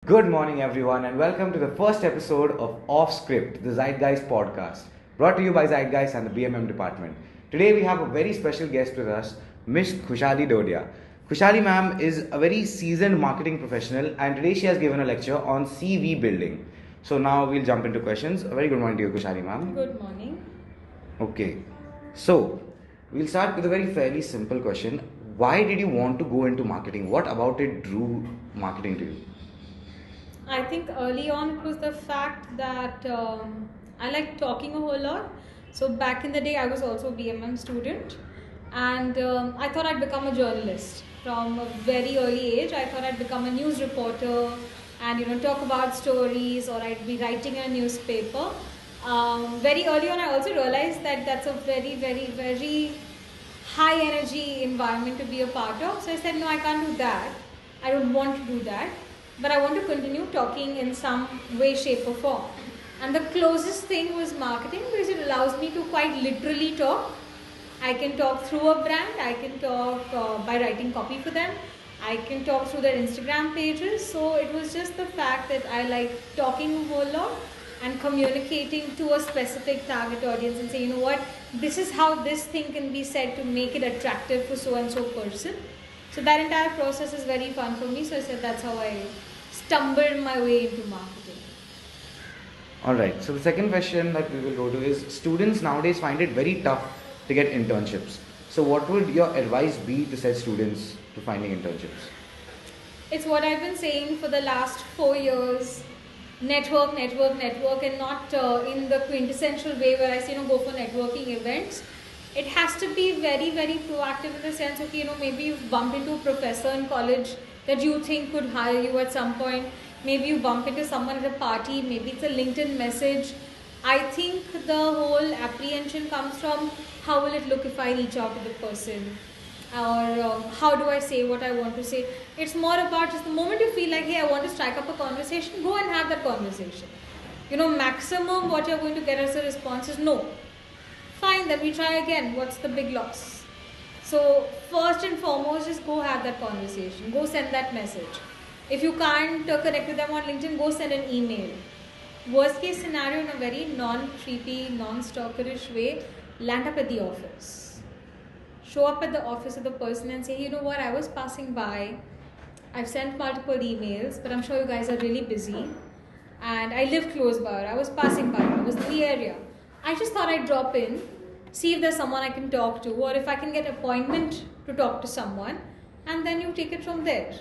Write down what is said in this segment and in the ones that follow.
Good morning, everyone, and welcome to the first episode of Offscript, the Zeitgeist podcast, brought to you by Zeitgeist and the BMM department. Today, we have a very special guest with us, Miss Khushali Dodia. Khushali ma'am is a very seasoned marketing professional, and today she has given a lecture on CV building. So now we'll jump into questions. A very good morning to you, Khushali ma'am. Good morning. Okay, so we'll start with a very fairly simple question. Why did you want to go into marketing? What about it drew marketing to you? I think early on it was the fact that I like talking a whole lot. So back in the day, I was also a BMM student, and I thought I'd become a journalist from a very early age. I thought I'd become a news reporter, and talk about stories, or I'd be writing in a newspaper. Very early on, I also realized that that's a very, very, very high energy environment to be a part of. So I said, no, I can't do that. I don't want to do that. But I want to continue talking in some way, shape or form. And the closest thing was marketing, because it allows me to quite literally talk. I can talk through a brand, I can talk by writing copy for them, I can talk through their Instagram pages. So it was just the fact that I like talking a whole lot and communicating to a specific target audience and say, you know what, this is how this thing can be said to make it attractive for so and so person. So that entire process is very fun for me. So I said that's how I stumbled my way into marketing. Alright, so the second question that we will go to is, students nowadays find it very tough to get internships. So what would your advice be to said students to finding internships? It's what I've been saying for the last 4 years. Network, and not in the quintessential way where I say, go for networking events. It has to be very, very proactive in the sense, okay, maybe you've bumped into a professor in college that you think could hire you at some point. Maybe you bump into someone at a party, maybe it's a LinkedIn message. I think the whole apprehension comes from how will it look if I reach out to the person, or how do I say what I want to say. It's more about just the moment you feel like, hey, I want to strike up a conversation, go and have that conversation. Maximum what you're going to get as a response is no. Fine, then we try again. What's the big loss? So first and foremost, just go have that conversation. Go send that message. If you can't connect with them on LinkedIn, go send an email. Worst case scenario, in a very non-creepy, non-stalkerish way, land up at the office. Show up at the office of the person and say, you know what, I was passing by. I've sent multiple emails, but I'm sure you guys are really busy. And I live close by. I was passing by. I was in the area. I just thought I'd drop in, see if there's someone I can talk to, or if I can get an appointment to talk to someone, and then you take it from there.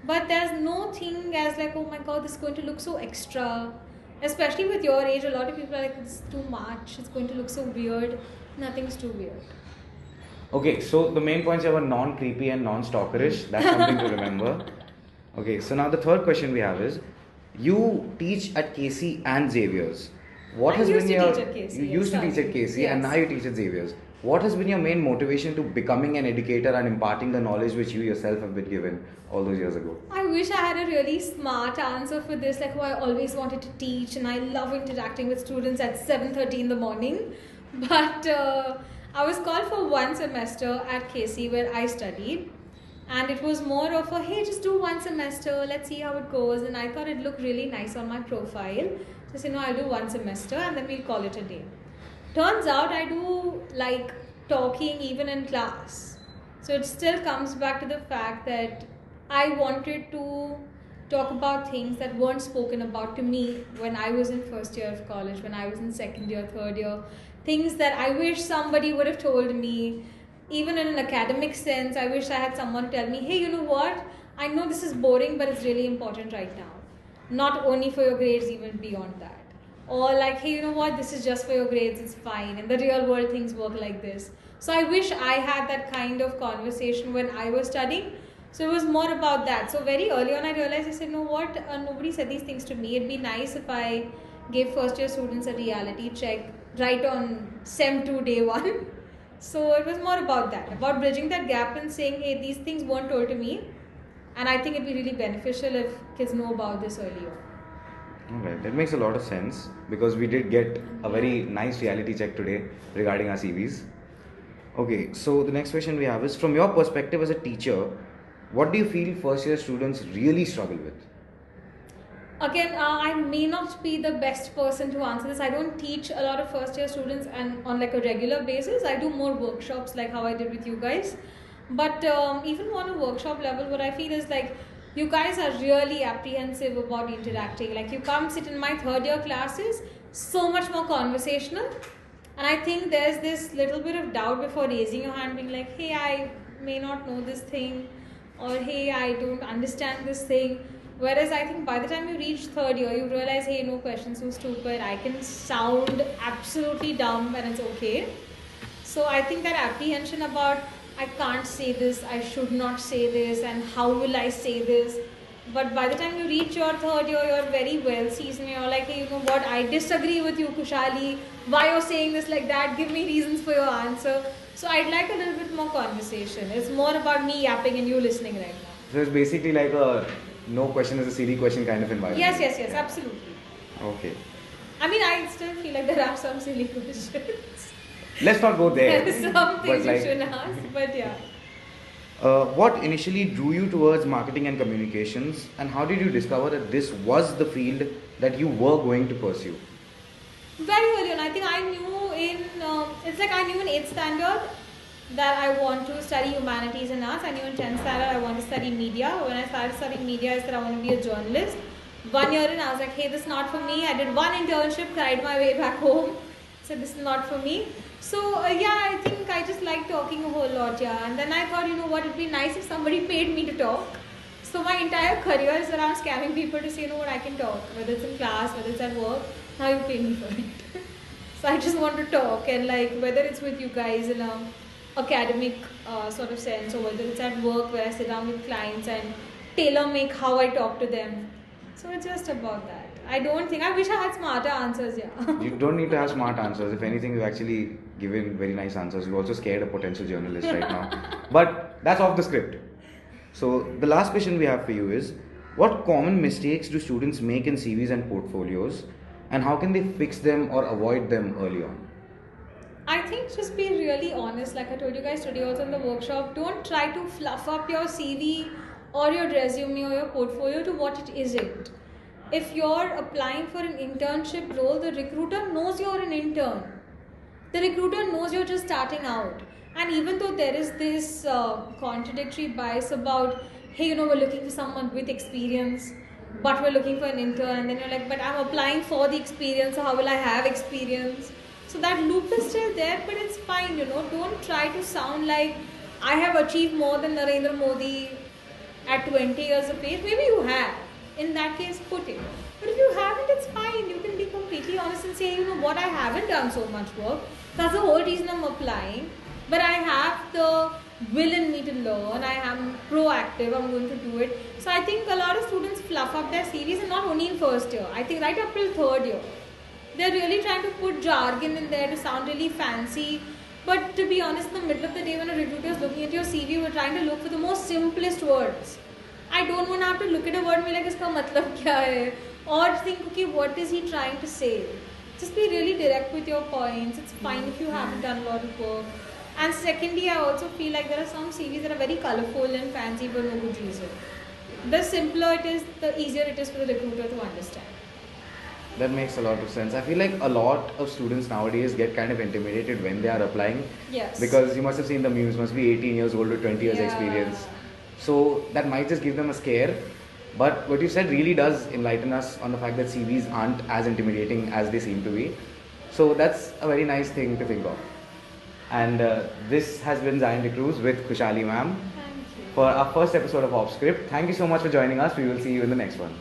But there's no thing as like, oh my god, this is going to look so extra. Especially with your age, a lot of people are like, this is too much, it's going to look so weird. Nothing's too weird. Okay, so the main points here were non-creepy and non-stalkerish. That's something to remember. Okay, so now the third question we have is, you teach at KC and Xaviers. What has been your? You used to teach at KC and now you teach at Xaviers. What has been your main motivation to becoming an educator and imparting the knowledge which you yourself have been given all those years ago? I wish I had a really smart answer for this. Like, I always wanted to teach, and I love interacting with students at 7:30 in the morning. But I was called for one semester at KC where I studied. And it was more of a, hey, just do one semester, let's see how it goes. And I thought it looked really nice on my profile. So, I'll do one semester and then we'll call it a day. Turns out I do like talking even in class. So it still comes back to the fact that I wanted to talk about things that weren't spoken about to me when I was in first year of college, when I was in second year, third year. Things that I wish somebody would have told me. Even in an academic sense, I wish I had someone tell me, hey, you know what? I know this is boring, but it's really important right now. Not only for your grades, even beyond that. Or like, hey, you know what? This is just for your grades, it's fine. In the real world, things work like this. So I wish I had that kind of conversation when I was studying. So it was more about that. So very early on, I realized, I said, you know what? Nobody said these things to me. It'd be nice if I gave first year students a reality check right on SEM 2 day 1. So it was more about that, about bridging that gap and saying, hey, these things weren't told to me. And I think it'd be really beneficial if kids know about this earlier. Alright, that makes a lot of sense because we did get a very nice reality check today regarding our CVs. Okay, so the next question we have is, from your perspective as a teacher, what do you feel first year students really struggle with? Again, I may not be the best person to answer this. I don't teach a lot of first year students and on like a regular basis. I do more workshops like how I did with you guys. But even on a workshop level, what I feel is like you guys are really apprehensive about interacting. Like you come sit in my third year classes, so much more conversational. And I think there's this little bit of doubt before raising your hand, being like, hey, I may not know this thing, or hey, I don't understand this thing. Whereas I think by the time you reach third year, you realize, hey, no question, so stupid. I can sound absolutely dumb and it's okay. So I think that apprehension about I can't say this, I should not say this, and how will I say this? But by the time you reach your third year, you're very well seasoned. You're like, hey, you know what? I disagree with you, Khushali. Why you're saying this like that? Give me reasons for your answer. So I'd like a little bit more conversation. It's more about me yapping and you listening right now. So it's basically like a no question is a silly question kind of environment. Yes, absolutely. Okay. I mean, I still feel like there are some silly questions. Let's not go there. Some things you shouldn't ask, but yeah. What initially drew you towards marketing and communications, and how did you discover that this was the field that you were going to pursue? Very early on, I think I knew I knew in 8th standard that I want to study humanities and arts. I knew in 10th standard I want to study media. When I started studying media, I said I want to be a journalist. 1 year in, I was like, hey, this is not for me. I did one internship, cried my way back home. Said this is not for me. So I think I just like talking a whole lot, And then I thought, you know what, it'd be nice if somebody paid me to talk. So my entire career is around scamming people to say, you know what, I can talk. Whether it's in class, whether it's at work, now you pay me for it. So I just want to talk, and like whether it's with you guys in a academic sort of sense, or whether it's at work where I sit down with clients and tailor make how I talk to them. So it's just about that. I wish I had smarter answers, You don't need to have smart answers. If anything, you've actually given very nice answers. You also scared a potential journalist right now. But that's off the script. So the last question we have for you is, what common mistakes do students make in CVs and portfolios, and how can they fix them or avoid them early on? I think just be really honest. Like I told you guys today also in the workshop, don't try to fluff up your CV or your resume or your portfolio to what it isn't. If you're applying for an internship role, the recruiter knows you're an intern. The recruiter knows you're just starting out. And even though there is this contradictory bias about, hey, we're looking for someone with experience, but we're looking for an intern, and then you're like, but I'm applying for the experience, so how will I have experience? So that loop is still there, but it's fine, Don't try to sound like I have achieved more than Narendra Modi at 20 years of age. Maybe you have. In that case, put it. But if you haven't, it's fine. You can be completely honest and say, what, I haven't done so much work. That's the whole reason I'm applying. But I have the will in me to learn. I am proactive. I'm going to do it. So I think a lot of students fluff up their CVs, and not only in first year. I think right up till third year. They're really trying to put jargon in there to sound really fancy. But to be honest, in the middle of the day when a recruiter is looking at your CV, we're trying to look for the most simplest words. I don't want to have to look at a word and be like, iska matlab kya hai? Or think, okay, what is he trying to say? Just be really direct with your points. It's fine if you haven't done a lot of work. And secondly, I also feel like there are some CVs that are very colorful and fancy for no good reason. The simpler it is, the easier it is for the recruiter to understand. That makes a lot of sense. I feel like a lot of students nowadays get kind of intimidated when they are applying. Yes. Because you must have seen the memes, must be 18 years old with 20 years experience. So that might just give them a scare. But what you said really does enlighten us on the fact that CVs aren't as intimidating as they seem to be. So that's a very nice thing to think of. And this has been Zion Cruz with Khushali ma'am. Thank you. For our first episode of Offscript. Thank you so much for joining us. We will see you in the next one.